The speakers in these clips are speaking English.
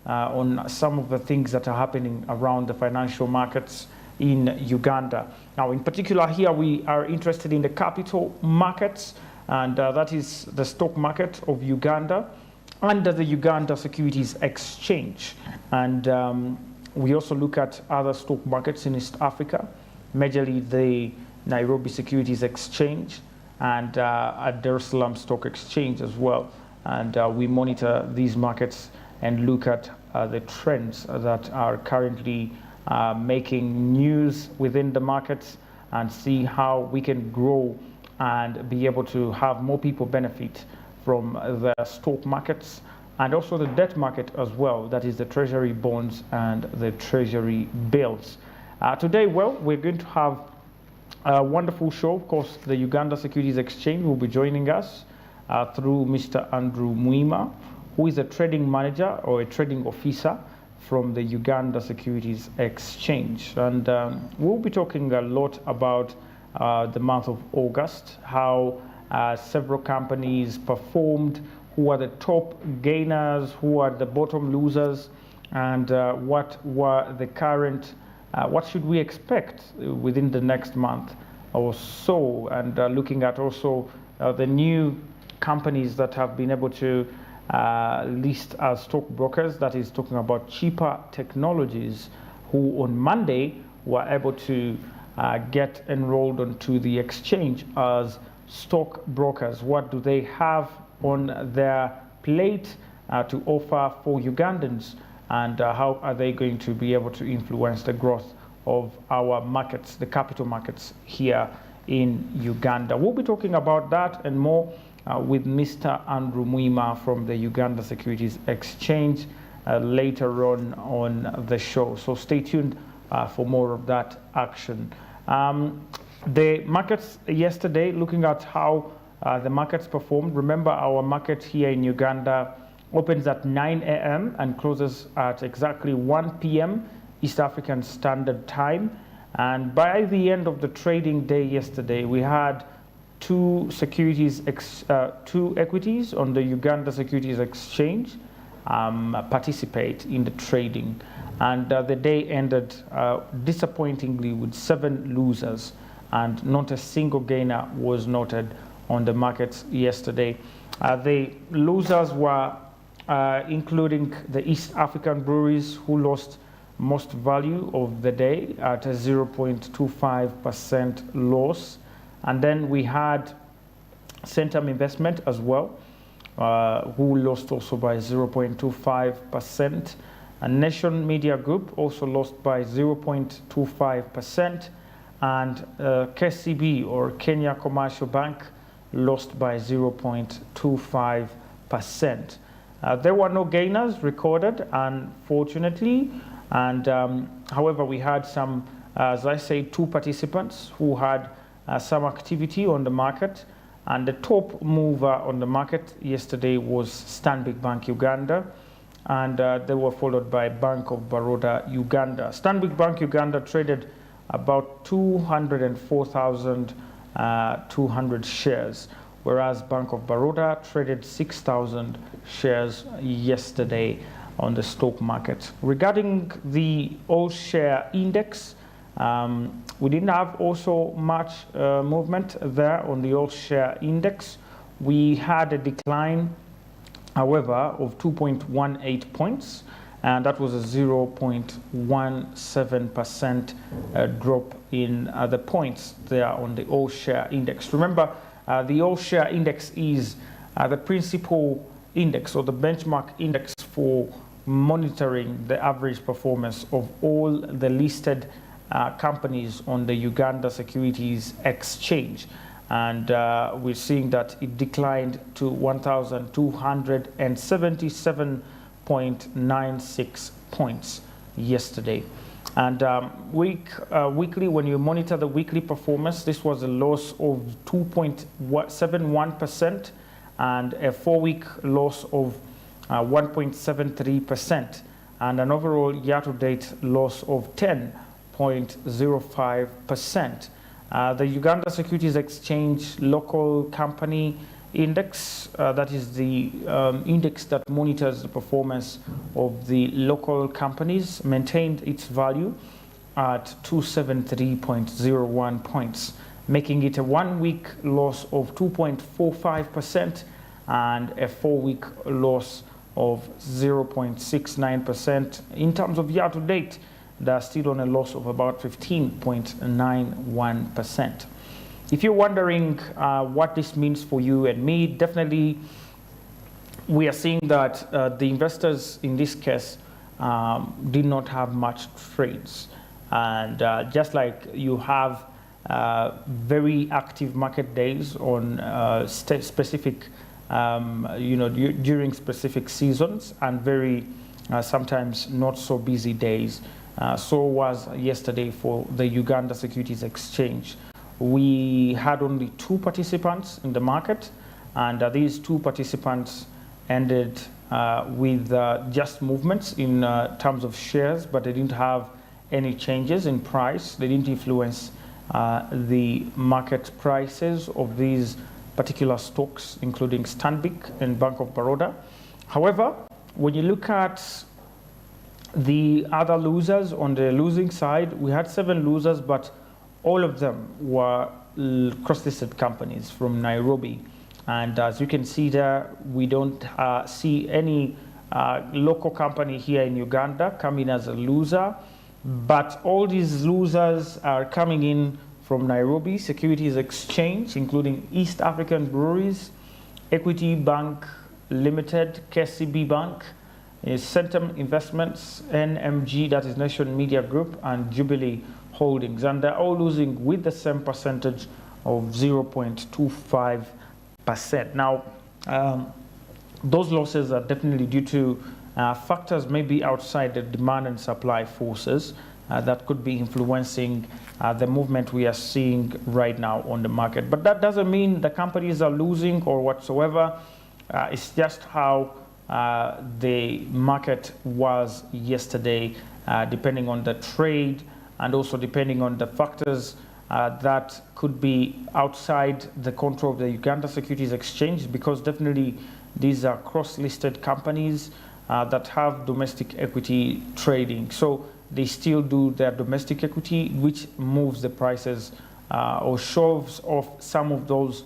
on some of the things that are happening around the financial markets in Uganda. Now, in particular here, we are interested in the capital markets, and that is the stock market of Uganda under the Uganda Securities Exchange. And we also look at other stock markets in East Africa, majorly the Nairobi Securities Exchange and at Dar es Salaam Stock Exchange as well. And we monitor these markets and look at the trends that are currently making news within the markets and see how we can grow and be able to have more people benefit from the stock markets and also the debt market as well, that is the treasury bonds and the treasury bills. Today, well, we're going to have a wonderful show. Of course, the Uganda Securities Exchange will be joining us through Mr. Andrew Mwima, who is a trading manager or a trading officer from the Uganda Securities Exchange. And we'll be talking a lot about the month of August, how several companies performed, who are the top gainers, who are the bottom losers, and what were the current, what should we expect within the next month or so, and looking at also the new companies that have been able to list as stockbrokers, that is talking about Cheaper Technologies, who on Monday were able to get enrolled onto the exchange as stockbrokers. What do they have on their plate to offer for Ugandans, and how are they going to be able to influence the growth of our markets, the capital markets here in Uganda? We'll be talking about that and more with Mr. Andrew Mwima from the Uganda Securities Exchange later on the show. So stay tuned for more of that action. The markets yesterday, looking at how the markets performed. Remember, our market here in Uganda opens at 9 a.m. and closes at exactly 1 p.m. East African Standard Time. And by the end of the trading day yesterday, we had two equities on the Uganda Securities Exchange participate in the trading. And the day ended disappointingly with 7 losers, and not a single gainer was noted on the markets yesterday. The losers were including the East African breweries, who lost most value of the day at a 0.25% loss. And then we had Centum Investment as well, who lost also by 0.25%. And Nation Media Group also lost by 0.25%. And KCB, or Kenya Commercial Bank, lost by 0.25%. There were no gainers recorded, unfortunately. And however, we had some, as I say, 2 participants who had some activity on the market. And the top mover on the market yesterday was Stanbic Bank Uganda, and they were followed by Bank of Baroda Uganda. Stanbic Bank Uganda traded about 204,200 shares, whereas Bank of Baroda traded 6,000 shares yesterday on the stock market. Regarding the all-share index, we didn't have also much movement there on the all-share index. We had a decline, however, of 2.18 points, and that was a 0.17% drop in the points there on the all-share index. Remember, the all-share index is the principal index or the benchmark index for monitoring the average performance of all the listed companies on the Uganda Securities Exchange. And we're seeing that it declined to 1,277.96 points yesterday. And weekly, when you monitor the weekly performance, this was a loss of 2.71% and a 4-week loss of 1.73%, and an overall year-to-date loss of 10.05%. The Uganda Securities Exchange local company index, that is the index that monitors the performance of the local companies, maintained its value at 273.01 points, making it a 1-week loss of 2.45% and a 4-week loss of 0.69%. In terms of year-to-date, they're still on a loss of about 15.91%. If you're wondering what this means for you and me, definitely we are seeing that the investors in this case did not have much trades. And just like you have very active market days on specific, during specific seasons, and very sometimes not so busy days, so was yesterday for the Uganda Securities Exchange. We had only 2 participants in the market, and these 2 participants ended with just movements in terms of shares, but they didn't have any changes in price. They didn't influence the market prices of these particular stocks, including Stanbic and Bank of Baroda. However, when you look at the other losers on the losing side, we had 7 losers, but all of them were cross-listed companies from Nairobi. And as you can see there, we don't see any local company here in Uganda coming as a loser. But all these losers are coming in from Nairobi Securities Exchange, including East African Breweries, Equity Bank Limited, KCB Bank, Centum Investments, NMG, that is Nation Media Group, and Jubilee Holdings, and they're all losing with the same percentage of 0.25%. Now, those losses are definitely due to factors maybe outside the demand and supply forces that could be influencing the movement we are seeing right now on the market. But that doesn't mean the companies are losing or whatsoever. It's just how the market was yesterday, depending on the trade, and also depending on the factors that could be outside the control of the Uganda Securities Exchange, because definitely these are cross-listed companies that have domestic equity trading. So they still do their domestic equity, which moves the prices or shoves off some of those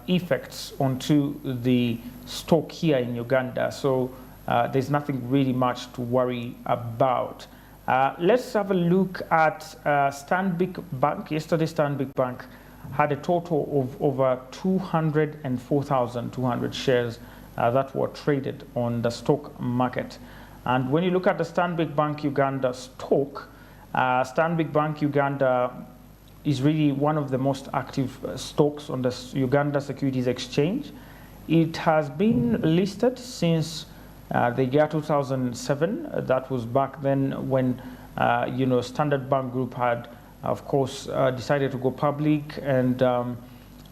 effects onto the stock here in Uganda. So there's nothing really much to worry about. Let's have a look at Stanbic Bank. Yesterday, Stanbic Bank had a total of over 204,200 shares that were traded on the stock market. And when you look at the Stanbic Bank Uganda stock, Stanbic Bank Uganda is really one of the most active stocks on the Uganda Securities Exchange. It has been listed since the year 2007. That was back then when Standard Bank Group had, of course, decided to go public, and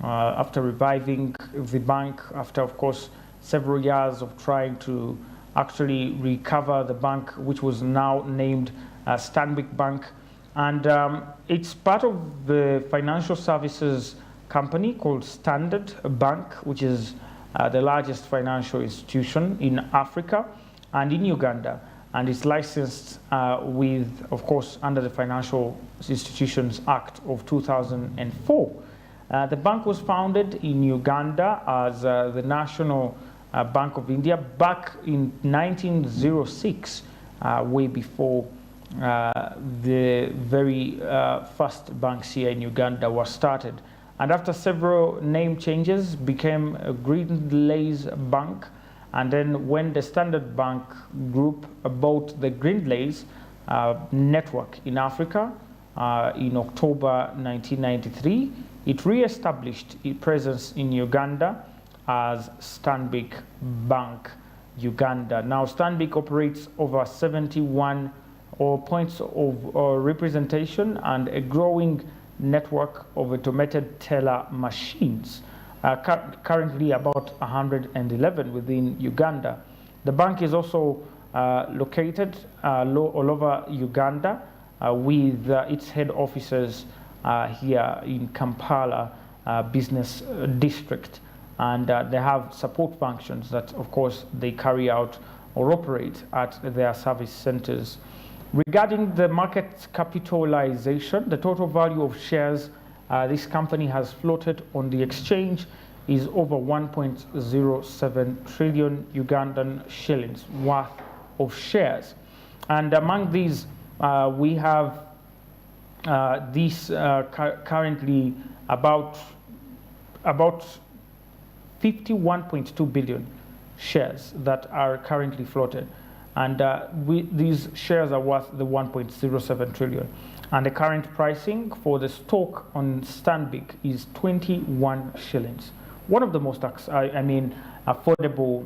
after reviving the bank, after, of course, several years of trying to actually recover the bank, which was now named Stanbic Bank. And it's part of the financial services company called Standard Bank, which is the largest financial institution in Africa and in Uganda. And it's licensed with, of course, under the Financial Institutions Act of 2004. The bank was founded in Uganda as the National Bank of India back in 1906, way before the very first banks here in Uganda were started. And after several name changes, became a Grindlays Bank. And then when the Standard Bank Group bought the Grindlays network in Africa in October 1993, it re-established its presence in Uganda as Stanbic Bank Uganda. Now, Stanbic operates over 71 points of representation and a growing network of automated teller machines, currently about 111 within Uganda. The bank is also located all over Uganda with its head offices here in Kampala Business District. and they have support functions that, of course, they carry out or operate at their service centers. Regarding the market capitalization, the total value of shares this company has floated on the exchange is over 1.07 trillion Ugandan shillings worth of shares. And among these, we have currently about 51.2 billion shares that are currently floated. And these shares are worth the 1.07 trillion. And the current pricing for the stock on Stanbic is 21 shillings. One of the most, affordable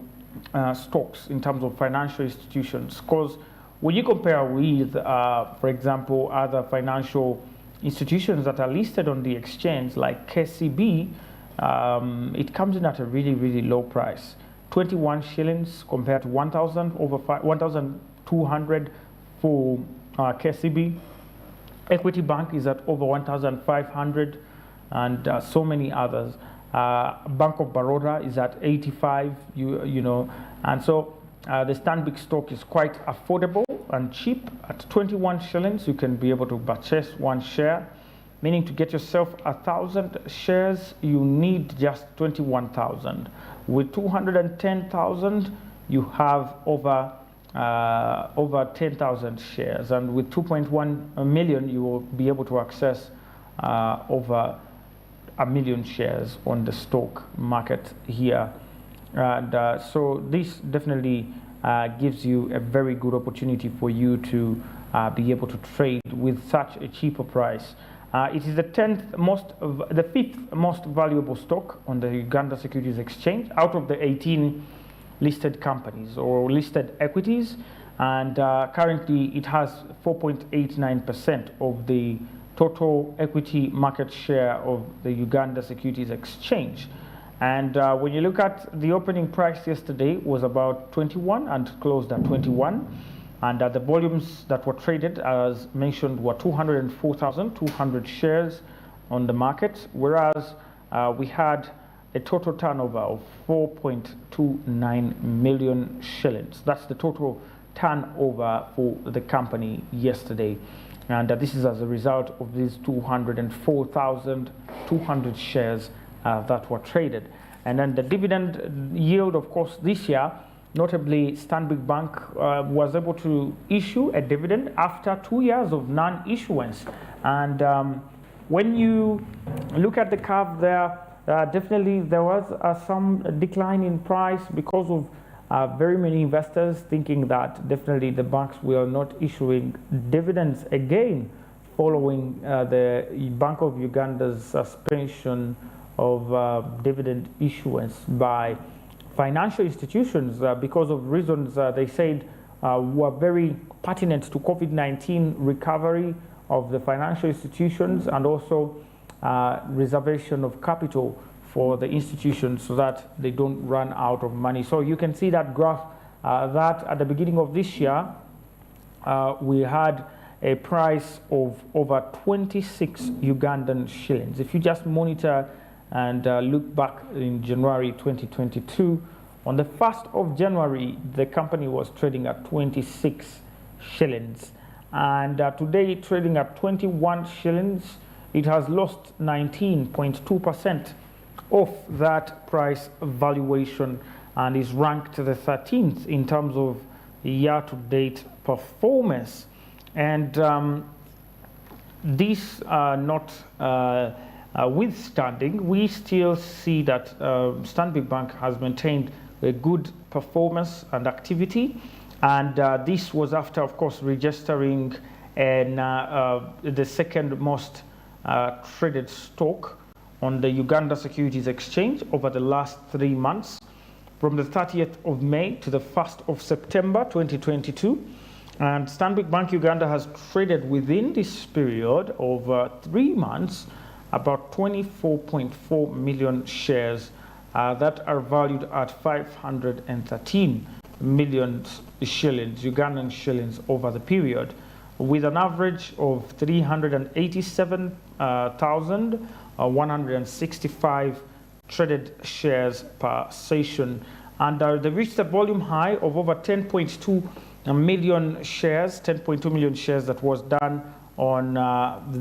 stocks in terms of financial institutions. Because when you compare with, for example, other financial institutions that are listed on the exchange, like KCB, it comes in at a really, really low price. 21 shillings compared to 1,200 for KCB. Equity Bank is at over 1,500, and so many others. Bank of Baroda is at 85, and so the Stanbic stock is quite affordable and cheap. At 21 shillings, you can be able to purchase one share, meaning to get yourself 1,000 shares, you need just 21,000. With 210,000, you have over 10,000 shares, and with 2.1 million, you will be able to access over 1 million shares on the stock market here. And so this definitely gives you a very good opportunity for you to be able to trade with such a cheaper price. It is the fifth most valuable stock on the Uganda Securities Exchange out of the 18 listed companies or listed equities, and currently it has 4.89% of the total equity market share of the Uganda Securities Exchange. And when you look at the opening price yesterday was about 21 and closed at 21. And the volumes that were traded, as mentioned, were 204,200 shares on the market, whereas we had a total turnover of 4.29 million shillings. That's the total turnover for the company yesterday. And this is as a result of these 204,200 shares that were traded. And then the dividend yield, of course, this year, notably Stanbic Bank was able to issue a dividend after 2 years of non-issuance. And when you look at the curve there, definitely there was some decline in price because of very many investors thinking that definitely the banks were not issuing dividends again following the Bank of Uganda's suspension of dividend issuance by financial institutions because of reasons they said were very pertinent to COVID-19 recovery of the financial institutions, and also reservation of capital for the institutions so that they don't run out of money. So you can see that graph that at the beginning of this year we had a price of over 26 Ugandan shillings. If you just monitor and look back in January 2022, on the 1st of January, the company was trading at 26 shillings. And today, trading at 21 shillings, it has lost 19.2% of that price valuation and is ranked the 13th in terms of year-to-date performance. And this not withstanding, we still see that Stanbic Bank has maintained a good performance and activity, and this was after, of course, registering the second most traded stock on the Uganda Securities Exchange over the last 3 months, from the 30th of May to the 1st of September 2022. And Stanbic Bank Uganda has traded within this period of 3 months about 24.4 million shares that are valued at 513 million shillings, Ugandan shillings, over the period, with an average of 387,165 traded shares per session. And they reached a volume high of over 10.2 million shares, 10.2 million shares that was done on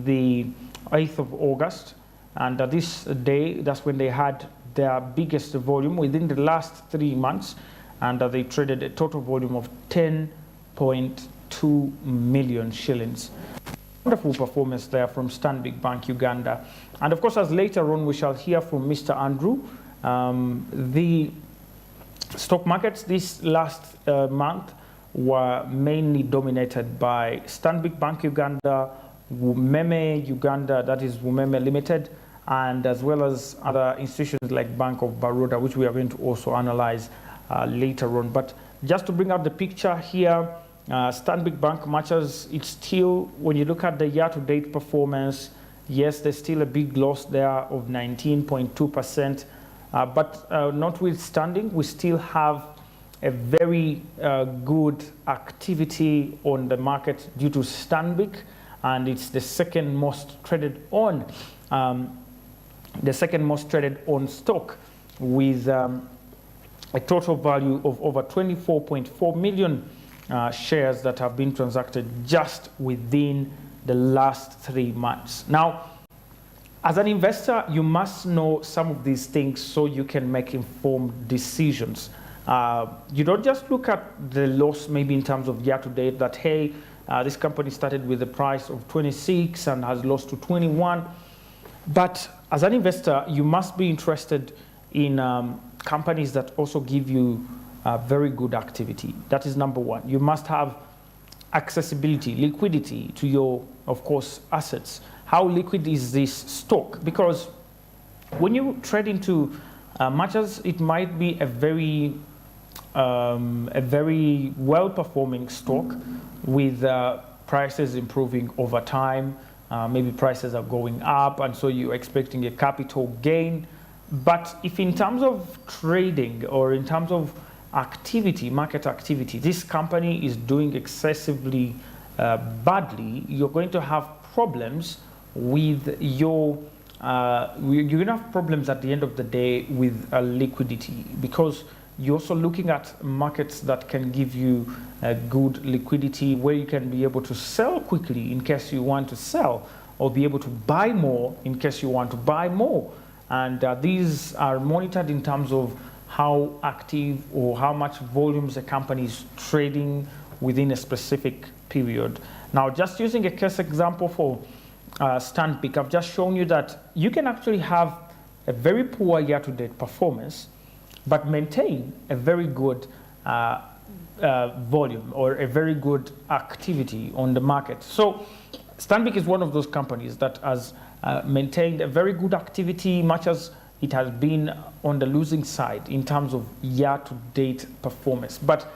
the 8th of August. And this day, that's when they had their biggest volume within the last 3 months. And they traded a total volume of 10.2 million shillings. Wonderful performance there from Stanbic Bank Uganda. And of course, as later on we shall hear from Mr. Andrew, the stock markets this last month were mainly dominated by Stanbic Bank Uganda, Wumeme Uganda, that is Wumeme Limited, and as well as other institutions like Bank of Baroda, which we are going to also analyze later on. But just to bring out the picture here, Stanbic Bank, much as it's still, when you look at the year-to-date performance, yes, there's still a big loss there of 19.2%. But notwithstanding, we still have a very good activity on the market due to Stanbic, and it's the second most traded on stock with a total value of over 24.4 million shares that have been transacted just within the last 3 months. Now, as an investor, you must know some of these things so you can make informed decisions. You don't just look at the loss maybe in terms of year-to-date that, hey, this company started with a price of 26 and has lost to 21. But as an investor, you must be interested in companies that also give you very good activity. That is number one. You must have accessibility, liquidity to your, of course, assets. How liquid is this stock? Because when you trade into, much as it might be a very well-performing stock with prices improving over time, maybe prices are going up, and so you're expecting a capital gain. But if in terms of trading or in terms of activity, market activity, this company is doing excessively badly, you're going to have problems with your, you're going to have problems at the end of the day with liquidity, because you're also looking at markets that can give you good liquidity where you can be able to sell quickly in case you want to sell, or be able to buy more in case you want to buy more. And these are monitored in terms of how active or how much volumes a company is trading within a specific period. Now, just using a case example for Stanbic, I've just shown you that you can actually have a very poor year-to-date performance, but maintain a very good volume or a very good activity on the market. So Stanbic is one of those companies that has maintained a very good activity, much as it has been on the losing side in terms of year-to-date performance. But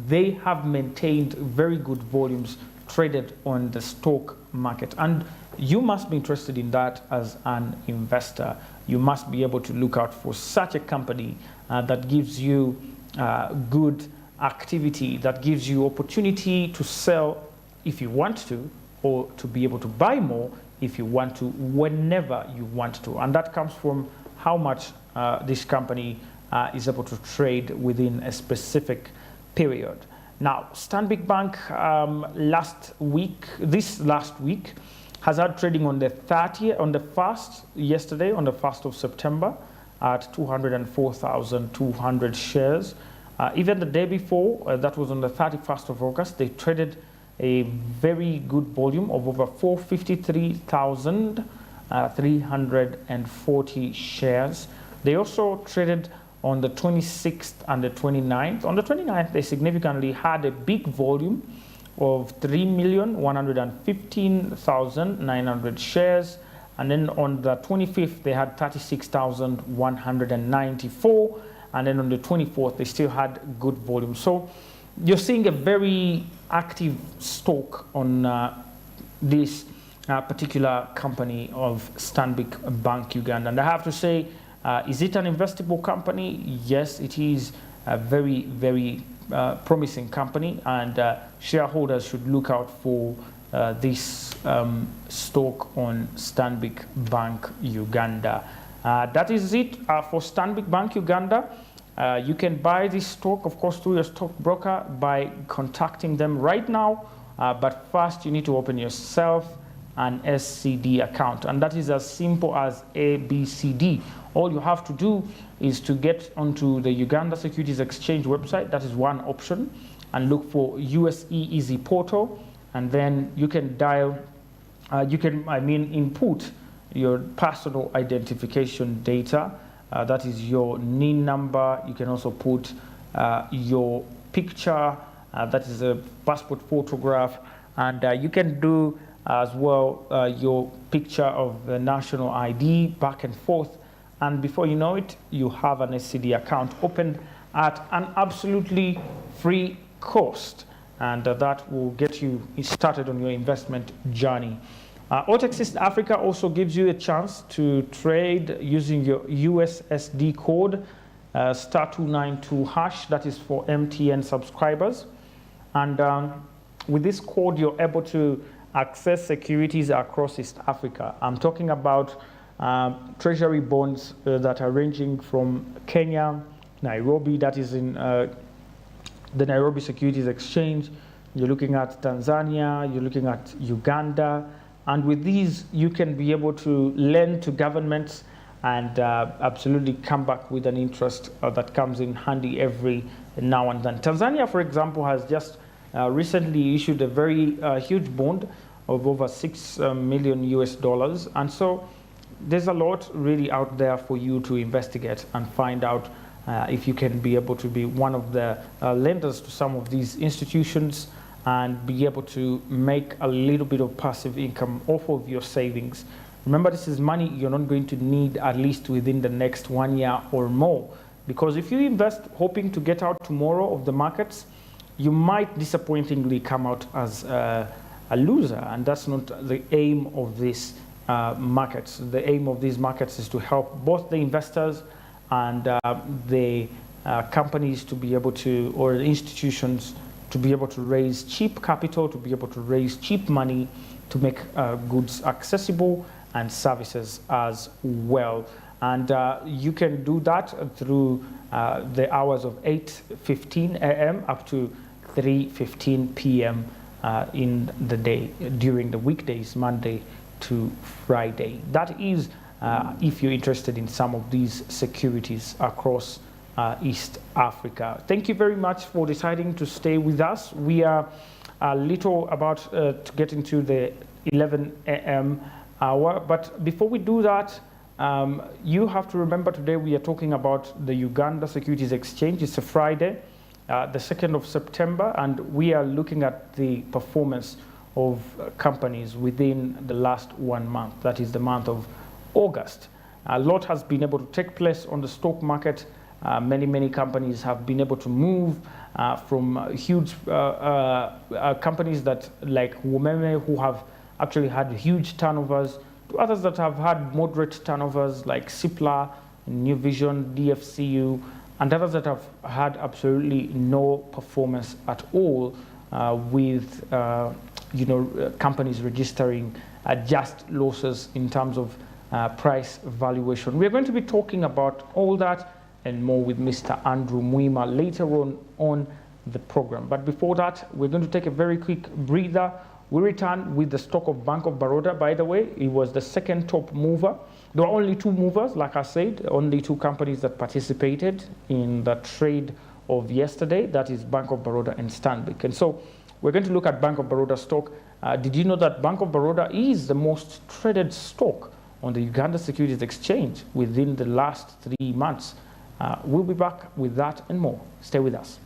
they have maintained very good volumes traded on the stock market. And you must be interested in that as an investor. You must be able to look out for such a company that gives you good activity, that gives you opportunity to sell if you want to, or to be able to buy more if you want to, whenever you want to. And that comes from how much this company is able to trade within a specific period. Now, Stanbic Bank this last week, has had trading on the 30th, on the 1st, yesterday, on the 1st of September, at 204,200 shares. Even the day before, that was on the 31st of August, they traded a very good volume of over 453,340 shares. They also traded on the 26th and the 29th. On the 29th, they significantly had a big volume of 3,115,900 shares. And then on the 25th, they had 36,194. And then on the 24th, they still had good volume. So you're seeing a very active stock on this particular company of Stanbic Bank Uganda. And I have to say, is it an investable company? Yes, it is a very, very promising company, and shareholders should look out for this stock on Stanbic Bank Uganda. That is it for Stanbic Bank Uganda. You can buy this stock, of course, through your stockbroker by contacting them right now. But first, you need to open yourself an SCD account. And that is as simple as ABCD. All you have to do is to get onto the Uganda Securities Exchange website. That is one option. And look for USE Easy Portal. And then you can dial, input your personal identification data. That is your NIN number. You can also put your picture. That is a passport photograph. And you can do as well your picture of the national ID back and forth. And before you know it, you have an SCD account opened at an absolutely free cost. And that will get you started on your investment journey. OTEX East Africa also gives you a chance to trade using your USSD code, *292#. That is for MTN subscribers. And with this code, you're able to access securities across East Africa. I'm talking about treasury bonds that are ranging from Kenya, Nairobi, that is in the Nairobi Securities Exchange. You're looking at Tanzania, you're looking at Uganda. And with these, you can be able to lend to governments and absolutely come back with an interest that comes in handy every now and then. Tanzania, for example, has just recently issued a very huge bond of over $6 million US. And so there's a lot really out there for you to investigate and find out if you can be able to be one of the lenders to some of these institutions and be able to make a little bit of passive income off of your savings. Remember, this is money you're not going to need at least within the next 1 year or more. Because if you invest hoping to get out tomorrow of the markets, you might disappointingly come out as a loser. And that's not the aim of these markets. The aim of these markets is to help both the investors and the companies to be able to, or the institutions, to be able to raise cheap capital, to be able to raise cheap money, to make goods accessible and services as well. And you can do that through the hours of 8:15 a.m. up to 3:15 p.m. In the day, during the weekdays, Monday to Friday. That is if you're interested in some of these securities across East Africa. Thank you very much for deciding to stay with us. We are a little about to get into the 11 a.m. hour, but before we do that, you have to remember today we are talking about the Uganda Securities Exchange. It's a Friday, the 2nd of September, and we are looking at the performance of companies within the last 1 month. That is the month of August. A lot has been able to take place on the stock market. Many companies have been able to move from huge companies that like Umeme, who have actually had huge turnovers, to others that have had moderate turnovers like Cipla, New Vision, DFCU, and others that have had absolutely no performance at all, with companies registering just losses in terms of price valuation. We're going to be talking about all that and more with Mr. Andrew Mwima later on the program. But before that, we're going to take a very quick breather. We return with the stock of Bank of Baroda. By the way, it was the second top mover. There were only two movers, like I said, only two companies that participated in the trade of yesterday. That is Bank of Baroda and Stanbic. And so we're going to look at Bank of Baroda stock. Did you know that Bank of Baroda is the most traded stock on the Uganda Securities Exchange within the last 3 months? We'll be back with that and more. Stay with us.